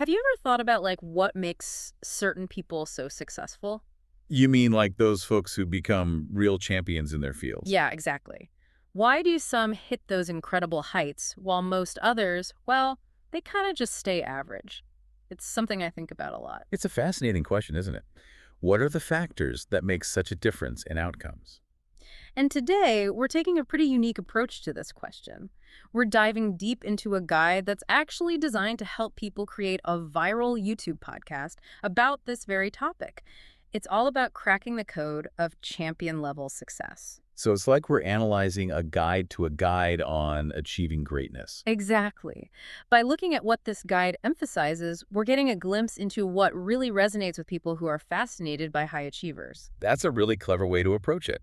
Have you ever thought about what makes certain people so successful? You mean like those folks who become real champions in their fields? Yeah, exactly. Why do some hit those incredible heights while most others, well, they kind of just stay average? It's something I think about a lot. It's a fascinating question, isn't it? What are the factors that make such a difference in outcomes? And today, we're taking a pretty unique approach to this question. We're diving deep into a guide that's actually designed to help people create a viral YouTube podcast about this very topic. It's all about cracking the code of champion level success. So it's like we're analyzing a guide to a guide on achieving greatness. Exactly. By looking at what this guide emphasizes, we're getting a glimpse into what really resonates with people who are fascinated by high achievers. That's a really clever way to approach it.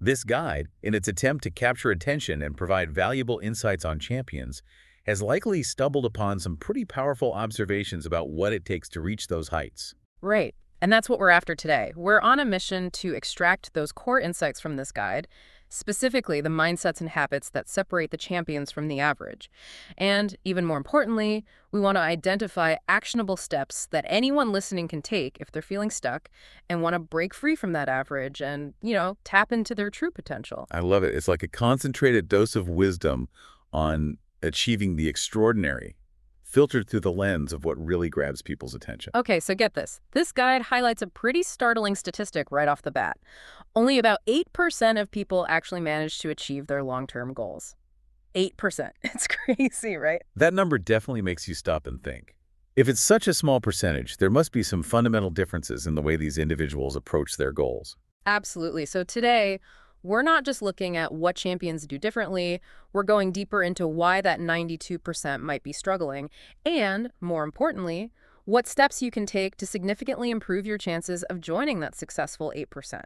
This guide, in its attempt to capture attention and provide valuable insights on champions, has likely stumbled upon some pretty powerful observations about what it takes to reach those heights. Right. And that's what we're after today. We're on a mission to extract those core insights from this guide, specifically the mindsets and habits that separate the champions from the average. And even more importantly, we want to identify actionable steps that anyone listening can take if they're feeling stuck and want to break free from that average and, tap into their true potential. I love it. It's like a concentrated dose of wisdom on achieving the extraordinary, filtered through the lens of what really grabs people's attention. Okay, so get this. This guide highlights a pretty startling statistic right off the bat. Only about 8% of people actually manage to achieve their long-term goals. 8%. It's crazy, right? That number definitely makes you stop and think. If it's such a small percentage, there must be some fundamental differences in the way these individuals approach their goals. Absolutely. So today, we're not just looking at what champions do differently, we're going deeper into why that 92% might be struggling, and, more importantly, what steps you can take to significantly improve your chances of joining that successful 8%.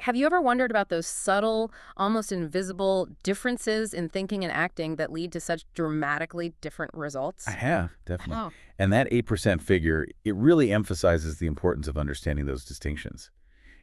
Have you ever wondered about those subtle, almost invisible differences in thinking and acting that lead to such dramatically different results? I have, definitely. Oh, And that 8% figure, it really emphasizes the importance of understanding those distinctions.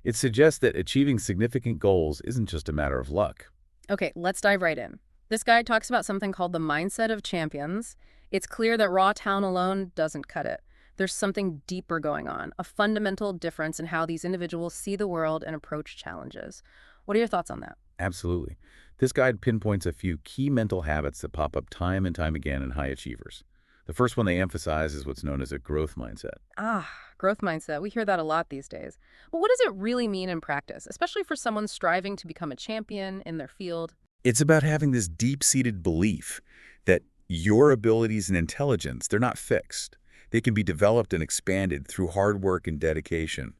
It suggests that achieving significant goals isn't just a matter of luck. okay, let's dive right in. This guide talks about something called the mindset of champions. It's clear that raw talent alone doesn't cut it. There's something deeper going on, a fundamental difference in how these individuals see the world and approach challenges. What are your thoughts on that? Absolutely. This guide pinpoints a few key mental habits that pop up time and time again in high achievers. The first one they emphasize is what's known as a growth mindset. Ah, growth mindset. We hear that a lot these days. But what does it really mean in practice, especially for someone striving to become a champion in their field? It's about having this deep-seated belief that your abilities and intelligence, they're not fixed. They can be developed and expanded through hard work and dedication.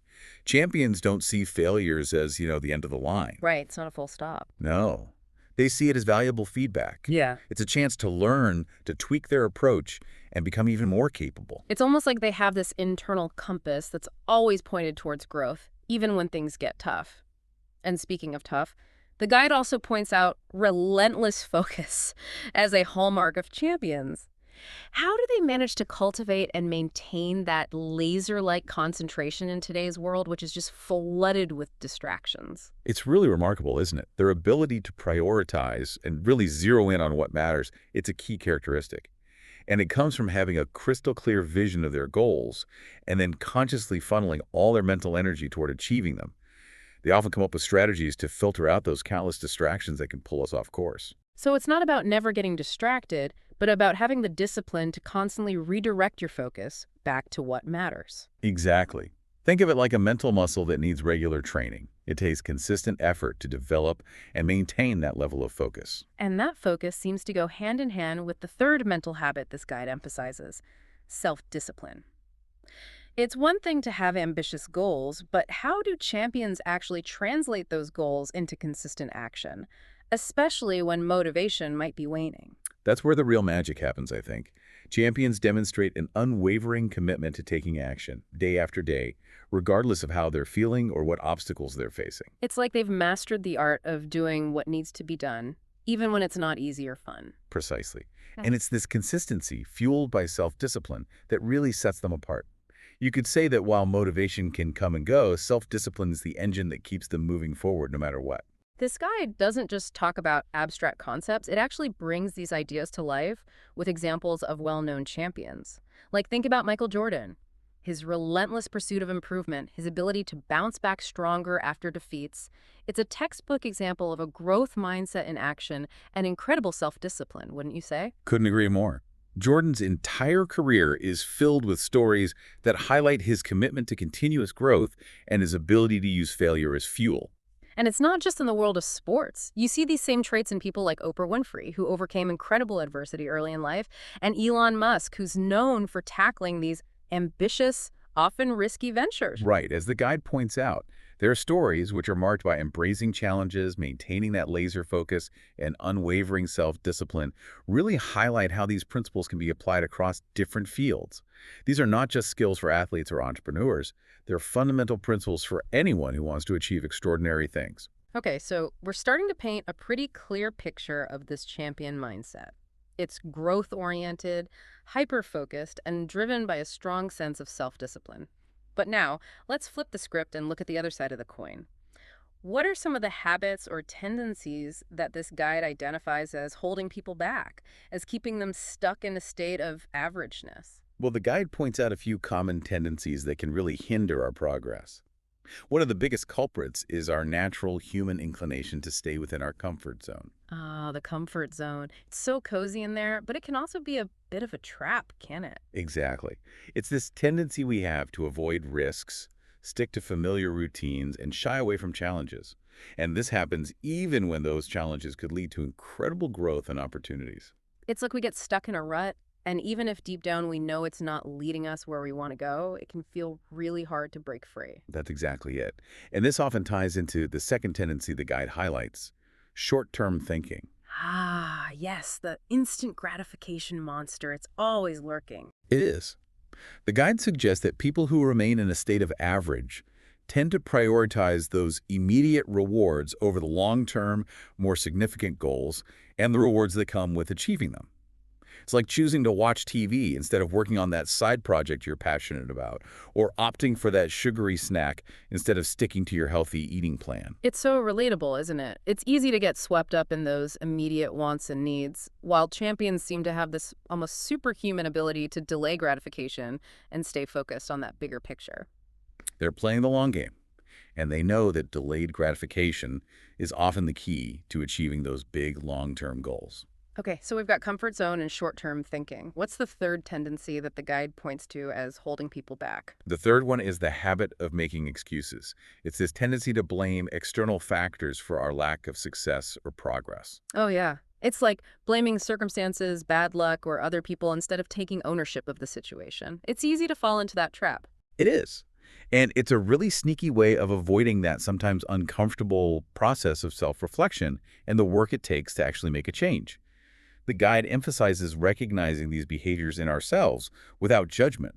Champions don't see failures as, the end of the line. Right, it's not a full stop. No. They see it as valuable feedback. Yeah. It's a chance to learn, to tweak their approach, and become even more capable. It's almost like they have this internal compass that's always pointed towards growth, even when things get tough. And speaking of tough, the guide also points out relentless focus as a hallmark of champions. How do they manage to cultivate and maintain that laser-like concentration in today's world, which is just flooded with distractions? It's really remarkable, isn't it? Their ability to prioritize and really zero in on what matters, it's a key characteristic. And it comes from having a crystal clear vision of their goals and then consciously funneling all their mental energy toward achieving them. They often come up with strategies to filter out those countless distractions that can pull us off course. So it's not about never getting distracted, but about having the discipline to constantly redirect your focus back to what matters. Exactly. Think of it like a mental muscle that needs regular training. It takes consistent effort to develop and maintain that level of focus. And that focus seems to go hand in hand with the third mental habit this guide emphasizes, self-discipline. It's one thing to have ambitious goals, but how do champions actually translate those goals into consistent action, especially when motivation might be waning? That's where the real magic happens, I think. Champions demonstrate an unwavering commitment to taking action, day after day, regardless of how they're feeling or what obstacles they're facing. It's like they've mastered the art of doing what needs to be done, even when it's not easy or fun. Precisely. And it's this consistency, fueled by self-discipline, that really sets them apart. You could say that while motivation can come and go, self-discipline is the engine that keeps them moving forward no matter what. This guide doesn't just talk about abstract concepts, it actually brings these ideas to life with examples of well-known champions. Like, think about Michael Jordan. His relentless pursuit of improvement, his ability to bounce back stronger after defeats. It's a textbook example of a growth mindset in action and incredible self-discipline, wouldn't you say? Couldn't agree more. Jordan's entire career is filled with stories that highlight his commitment to continuous growth and his ability to use failure as fuel. And it's not just in the world of sports. You see these same traits in people like Oprah Winfrey, who overcame incredible adversity early in life, and Elon Musk, who's known for tackling these ambitious, often risky ventures. Right, as the guide points out, there are stories which are marked by embracing challenges, maintaining that laser focus, and unwavering self-discipline really highlight how these principles can be applied across different fields. These are not just skills for athletes or entrepreneurs, they're fundamental principles for anyone who wants to achieve extraordinary things. Okay, so we're starting to paint a pretty clear picture of this champion mindset. It's growth-oriented, hyper-focused, and driven by a strong sense of self-discipline. But now, let's flip the script and look at the other side of the coin. What are some of the habits or tendencies that this guide identifies as holding people back, as keeping them stuck in a state of averageness? Well, the guide points out a few common tendencies that can really hinder our progress. One of the biggest culprits is our natural human inclination to stay within our comfort zone. Ah, the comfort zone. It's so cozy in there, but it can also be a bit of a trap, can it? Exactly. It's this tendency we have to avoid risks, stick to familiar routines, and shy away from challenges. And this happens even when those challenges could lead to incredible growth and opportunities. It's like we get stuck in a rut, and even if deep down we know it's not leading us where we want to go, it can feel really hard to break free. That's exactly it. And this often ties into the second tendency the guide highlights, short-term thinking. Ah, yes, the instant gratification monster. It's always lurking. It is. The guide suggests that people who remain in a state of average tend to prioritize those immediate rewards over the long-term, more significant goals and the rewards that come with achieving them. It's like choosing to watch TV instead of working on that side project you're passionate about, or opting for that sugary snack instead of sticking to your healthy eating plan. It's so relatable, isn't it? It's easy to get swept up in those immediate wants and needs, while champions seem to have this almost superhuman ability to delay gratification and stay focused on that bigger picture. They're playing the long game, and they know that delayed gratification is often the key to achieving those big long-term goals. Okay, so we've got comfort zone and short-term thinking. What's the third tendency that the guide points to as holding people back? The third one is the habit of making excuses. It's this tendency to blame external factors for our lack of success or progress. Oh, yeah. It's like blaming circumstances, bad luck, or other people instead of taking ownership of the situation. It's easy to fall into that trap. It is. And it's a really sneaky way of avoiding that sometimes uncomfortable process of self-reflection and the work it takes to actually make a change. The guide emphasizes recognizing these behaviors in ourselves without judgment.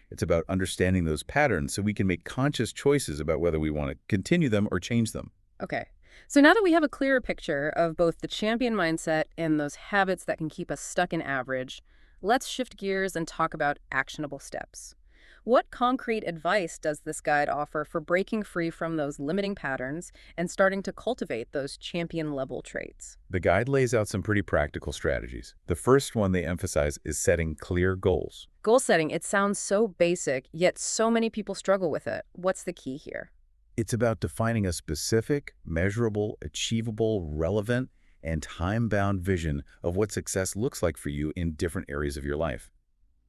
It's about understanding those patterns so we can make conscious choices about whether we want to continue them or change them. Okay. So now that we have a clearer picture of both the champion mindset and those habits that can keep us stuck in average, let's shift gears and talk about actionable steps. What concrete advice does this guide offer for breaking free from those limiting patterns and starting to cultivate those champion-level traits? The guide lays out some pretty practical strategies. The first one they emphasize is setting clear goals. Goal setting, it sounds so basic, yet so many people struggle with it. What's the key here? It's about defining a specific, measurable, achievable, relevant, and time-bound vision of what success looks like for you in different areas of your life.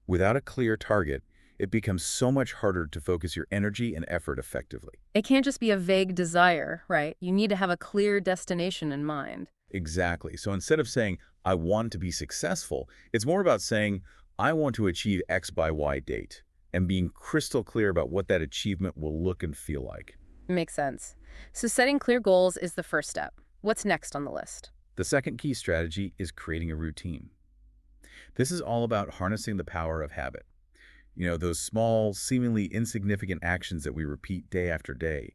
Without a clear target, it becomes so much harder to focus your energy and effort effectively. It can't just be a vague desire, right? You need to have a clear destination in mind. Exactly. So instead of saying, I want to be successful, it's more about saying, I want to achieve X by Y date, and being crystal clear about what that achievement will look and feel like. Makes sense. So setting clear goals is the first step. What's next on the list? The second key strategy is creating a routine. This is all about harnessing the power of habit. Those small, seemingly insignificant actions that we repeat day after day.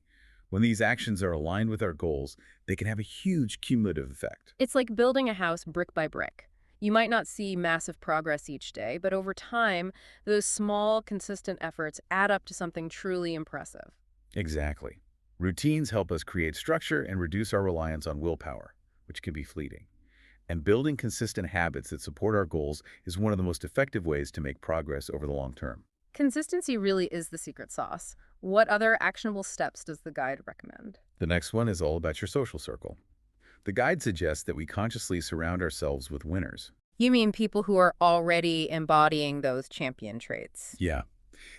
When these actions are aligned with our goals, they can have a huge cumulative effect. It's like building a house brick by brick. You might not see massive progress each day, but over time, those small, consistent efforts add up to something truly impressive. Exactly. Routines help us create structure and reduce our reliance on willpower, which can be fleeting. And building consistent habits that support our goals is one of the most effective ways to make progress over the long term. Consistency really is the secret sauce. What other actionable steps does the guide recommend? The next one is all about your social circle. The guide suggests that we consciously surround ourselves with winners. You mean people who are already embodying those champion traits? Yeah,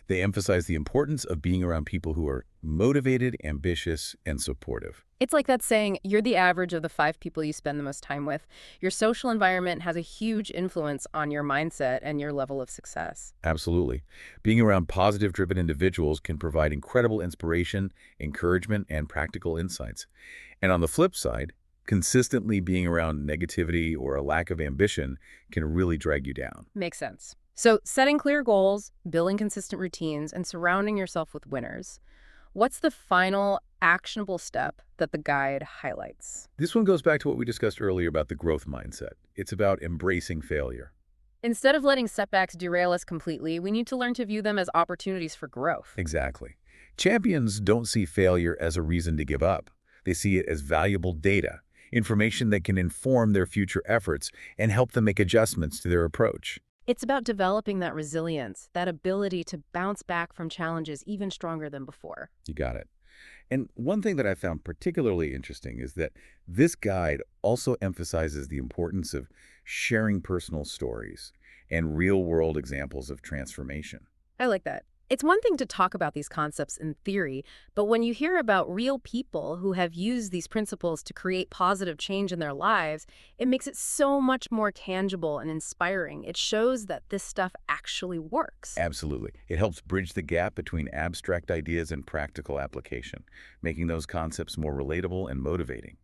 they emphasize the importance of being around people who are motivated, ambitious, and supportive. It's like that saying, you're the average of the 5 people you spend the most time with. Your social environment has a huge influence on your mindset and your level of success. Absolutely. Being around positive driven individuals can provide incredible inspiration, encouragement, and practical insights. And on the flip side, consistently being around negativity or a lack of ambition can really drag you down. Makes sense. So, setting clear goals, building consistent routines, and surrounding yourself with winners. What's the final actionable step that the guide highlights? This one goes back to what we discussed earlier about the growth mindset. It's about embracing failure. Instead of letting setbacks derail us completely, we need to learn to view them as opportunities for growth. Exactly. Champions don't see failure as a reason to give up. They see it as valuable data, information that can inform their future efforts and help them make adjustments to their approach. It's about developing that resilience, that ability to bounce back from challenges even stronger than before. You got it. And one thing that I found particularly interesting is that this guide also emphasizes the importance of sharing personal stories and real-world examples of transformation. I like that. It's one thing to talk about these concepts in theory, but when you hear about real people who have used these principles to create positive change in their lives, it makes it so much more tangible and inspiring. It shows that this stuff actually works. Absolutely. It helps bridge the gap between abstract ideas and practical application, making those concepts more relatable and motivating.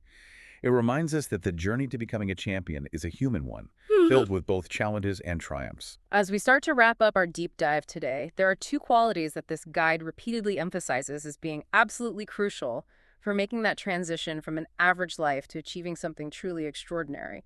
It reminds us that the journey to becoming a champion is a human one, filled with both challenges and triumphs. As we start to wrap up our deep dive today, there are 2 qualities that this guide repeatedly emphasizes as being absolutely crucial for making that transition from an average life to achieving something truly extraordinary.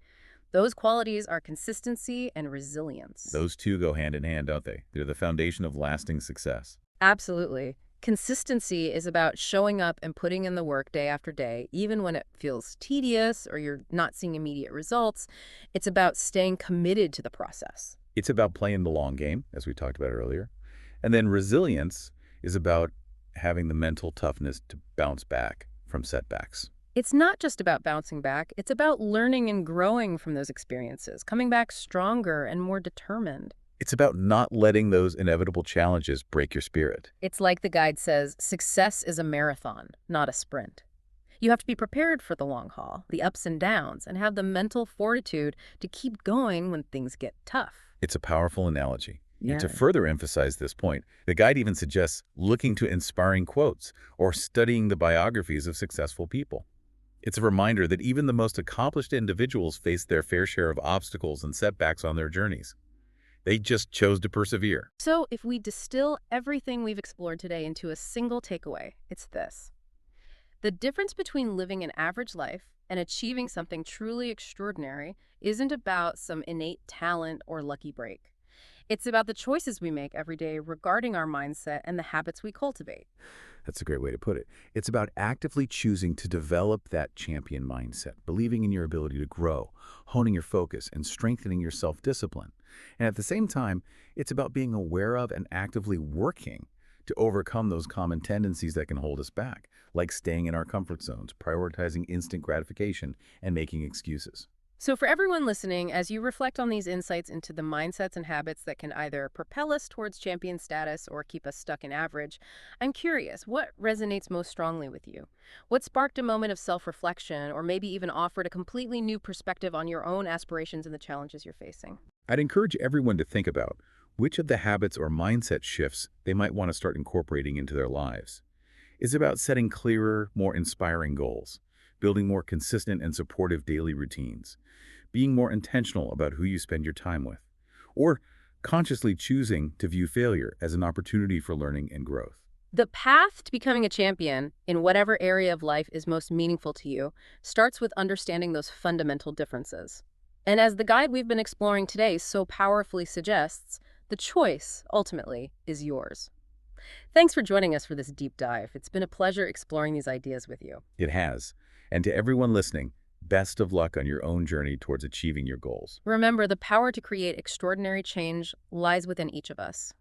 Those qualities are consistency and resilience. Those two go hand in hand, don't they? They're the foundation of lasting success. Absolutely. Consistency is about showing up and putting in the work day after day, even when it feels tedious or you're not seeing immediate results. It's about staying committed to the process. It's about playing the long game, as we talked about earlier. And then resilience is about having the mental toughness to bounce back from setbacks. It's not just about bouncing back, it's about learning and growing from those experiences, coming back stronger and more determined. It's about not letting those inevitable challenges break your spirit. It's like the guide says, success is a marathon, not a sprint. You have to be prepared for the long haul, the ups and downs, and have the mental fortitude to keep going when things get tough. It's a powerful analogy. Yeah. And to further emphasize this point, the guide even suggests looking to inspiring quotes or studying the biographies of successful people. It's a reminder that even the most accomplished individuals face their fair share of obstacles and setbacks on their journeys. They just chose to persevere. So if we distill everything we've explored today into a single takeaway, it's this. The difference between living an average life and achieving something truly extraordinary isn't about some innate talent or lucky break. It's about the choices we make every day regarding our mindset and the habits we cultivate. That's a great way to put it. It's about actively choosing to develop that champion mindset, believing in your ability to grow, honing your focus, and strengthening your self-discipline. And at the same time, it's about being aware of and actively working to overcome those common tendencies that can hold us back, like staying in our comfort zones, prioritizing instant gratification, and making excuses. So for everyone listening, as you reflect on these insights into the mindsets and habits that can either propel us towards champion status or keep us stuck in average, I'm curious, what resonates most strongly with you? What sparked a moment of self-reflection or maybe even offered a completely new perspective on your own aspirations and the challenges you're facing? I'd encourage everyone to think about which of the habits or mindset shifts they might want to start incorporating into their lives. It's about setting clearer, more inspiring goals, building more consistent and supportive daily routines, being more intentional about who you spend your time with, or consciously choosing to view failure as an opportunity for learning and growth. The path to becoming a champion in whatever area of life is most meaningful to you starts with understanding those fundamental differences. And as the guide we've been exploring today so powerfully suggests, the choice, ultimately, is yours. Thanks for joining us for this deep dive. It's been a pleasure exploring these ideas with you. It has. And to everyone listening, Best of luck on your own journey towards achieving your goals. Remember, the power to create extraordinary change lies within each of us.